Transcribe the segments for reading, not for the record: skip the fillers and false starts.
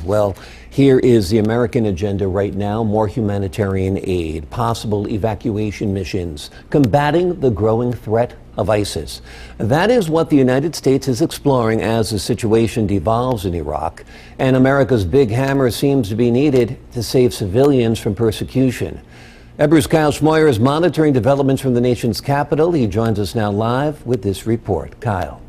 Well, here is the American agenda right now. More humanitarian aid, possible evacuation missions, combating the growing threat of ISIS. That is what the United States is exploring as the situation devolves in Iraq. And America's big hammer seems to be needed to save civilians from persecution. Ebru's Kyle Schmoyer is monitoring developments from the nation's capital. He joins us now live with this report. Kyle.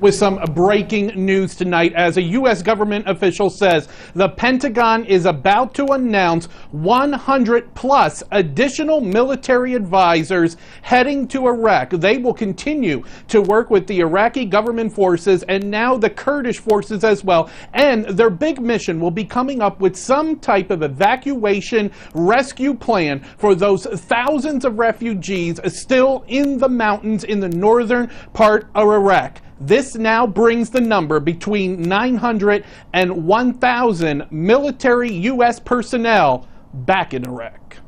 With some breaking news tonight, as a U.S. government official says the Pentagon is about to announce 100 plus additional military advisors heading to Iraq. They will continue to work with the Iraqi government forces and now the Kurdish forces as well. And their big mission will be coming up with some type of evacuation rescue plan for those thousands of refugees still in the mountains in the northern part of Iraq. This now brings the number between 900 and 1,000 military U.S. personnel back in Iraq.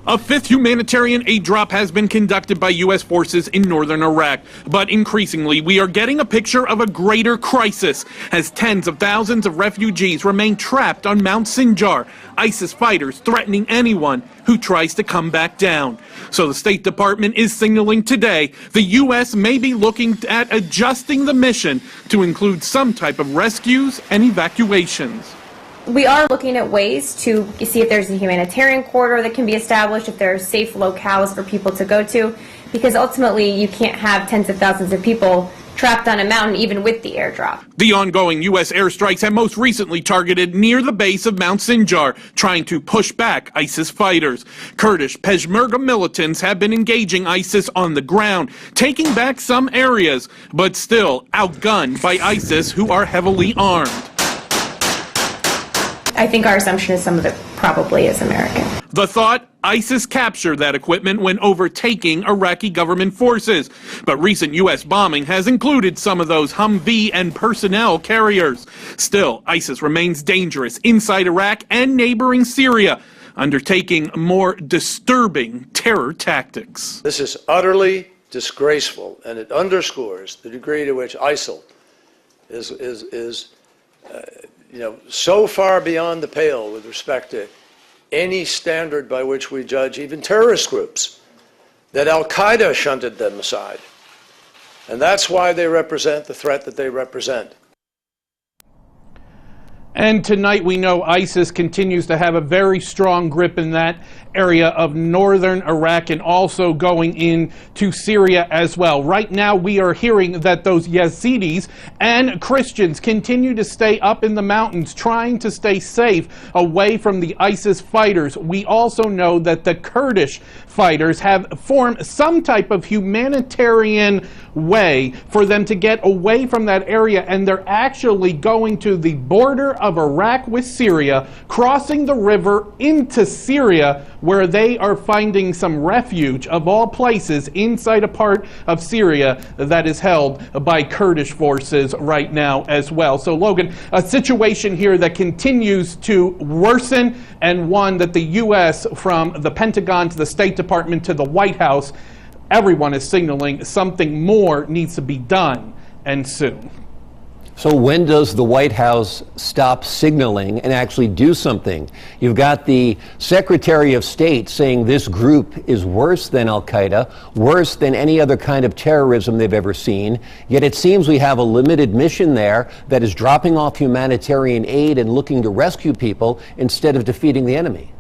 A fifth humanitarian aid drop has been conducted by U.S. forces in northern Iraq. But increasingly, we are getting a picture of a greater crisis as tens of thousands of refugees remain trapped on Mount Sinjar, ISIS fighters threatening anyone who tries to come back down. So the State Department is signaling today the U.S. may be looking at adjusting the mission to include some type of rescues and evacuations. We are looking at ways to see if there's a humanitarian corridor that can be established, if there are safe locales for people to go to, because ultimately you can't have tens of thousands of people trapped on a mountain even with the airdrop. The ongoing U.S. airstrikes have most recently targeted near the base of Mount Sinjar, trying to push back ISIS fighters. Kurdish Peshmerga militants have been engaging ISIS on the ground, taking back some areas, but still outgunned by ISIS, who are heavily armed. I think our assumption is some of it probably is American. The thought, ISIS captured that equipment when overtaking Iraqi government forces. But recent U.S. bombing has included some of those Humvee and personnel carriers. Still, ISIS remains dangerous inside Iraq and neighboring Syria, undertaking more disturbing terror tactics. This is utterly disgraceful, and it underscores the degree to which ISIL is so far beyond the pale with respect to any standard by which we judge even terrorist groups, that Al-Qaeda shunted them aside. And that's why they represent the threat that they represent. And tonight we know ISIS continues to have a very strong grip in that area of northern Iraq and also going into Syria as well. Right now we are hearing that those Yazidis and Christians continue to stay up in the mountains trying to stay safe away from the ISIS fighters. We also know that the Kurdish fighters have formed some type of humanitarian way for them to get away from that area, and they're actually going to the border of Iraq with Syria, crossing the river into Syria, where they are finding some refuge, of all places, inside a part of Syria that is held by Kurdish forces right now as well. So, Logan, a situation here that continues to worsen, and one that the U.S., from the Pentagon to the State Department to the White House, everyone is signaling something more needs to be done, and soon. So when does the White House stop signaling and actually do something? You've got the Secretary of State saying this group is worse than Al-Qaeda, worse than any other kind of terrorism they've ever seen. Yet it seems we have a limited mission there that is dropping off humanitarian aid and looking to rescue people instead of defeating the enemy.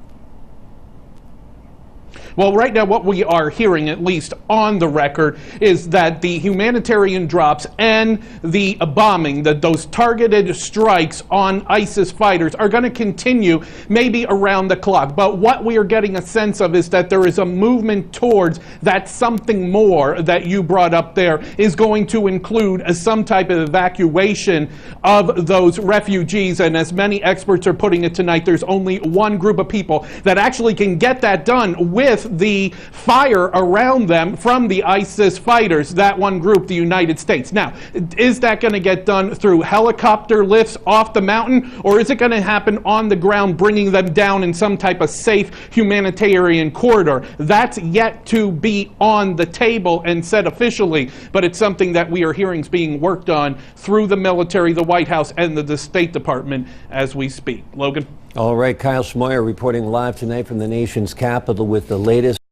Well, right now what we are hearing, at least on the record, is that the humanitarian drops and the bombing, those targeted strikes on ISIS fighters are going to continue maybe around the clock. But what we are getting a sense of is that there is a movement towards that something more that you brought up there is going to include some type of evacuation of those refugees. And as many experts are putting it tonight, there's only one group of people that actually can get that done with the fire around them from the ISIS fighters, that one group, the United States. Now, is that going to get done through helicopter lifts off the mountain, or is it going to happen on the ground, bringing them down in some type of safe humanitarian corridor? That's yet to be on the table and said officially, but it's something that we are hearing is being worked on through the military, the White House, and the State Department as we speak. Logan? All right, Kyle Schmoyer reporting live tonight from the nation's capital with the latest.